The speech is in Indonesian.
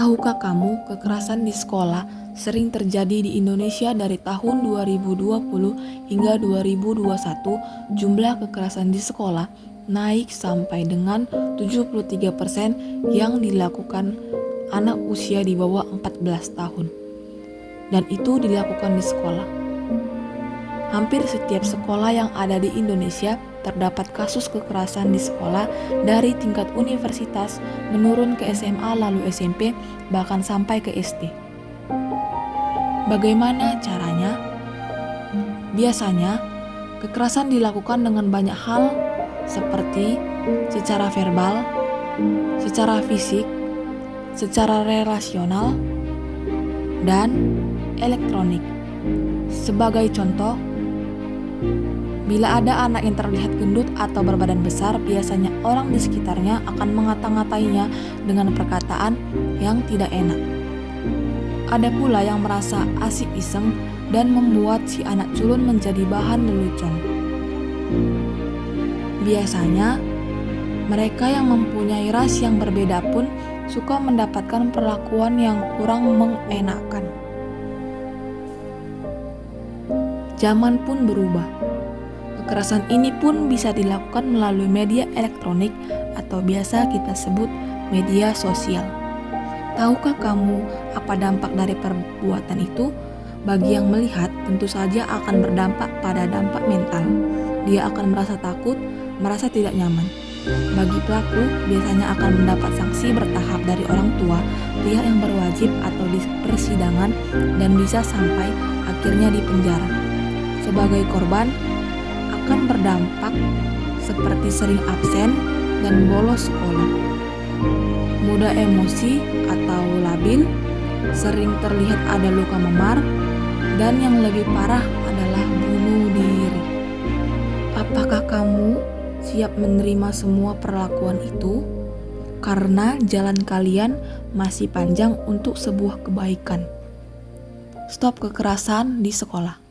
Tahukah kamu, kekerasan di sekolah sering terjadi di Indonesia dari tahun 2020 hingga 2021. Jumlah kekerasan di sekolah naik sampai dengan 73% yang dilakukan anak usia di bawah 14 tahun. Dan itu dilakukan di sekolah. Hampir setiap sekolah yang ada di Indonesia terdapat kasus kekerasan di sekolah, dari tingkat universitas menurun ke SMA, lalu SMP, bahkan sampai ke SD. Bagaimana caranya? Biasanya, kekerasan dilakukan dengan banyak hal seperti secara verbal, secara fisik, secara relasional, dan elektronik. Sebagai contoh, bila ada anak yang terlihat gendut atau berbadan besar, biasanya orang di sekitarnya akan mengata-ngatainya dengan perkataan yang tidak enak. Ada pula yang merasa asik iseng dan membuat si anak culun menjadi bahan lelucon. Biasanya, mereka yang mempunyai ras yang berbeda pun suka mendapatkan perlakuan yang kurang mengenakan. Zaman pun berubah. Kekerasan ini pun bisa dilakukan melalui media elektronik atau biasa kita sebut media sosial. Tahukah kamu apa dampak dari perbuatan itu? Bagi yang melihat, tentu saja akan berdampak pada dampak mental. Dia akan merasa takut, merasa tidak nyaman. Bagi pelaku, biasanya akan mendapat sanksi bertahap dari orang tua, pihak yang berwajib atau di persidangan, dan bisa sampai akhirnya di penjara. Sebagai korban, akan berdampak seperti sering absen dan bolos sekolah, mudah emosi atau labil, sering terlihat ada luka memar, dan yang lebih parah adalah bunuh diri. Apakah kamu siap menerima semua perlakuan itu? Karena jalan kalian masih panjang untuk sebuah kebaikan. Stop kekerasan di sekolah.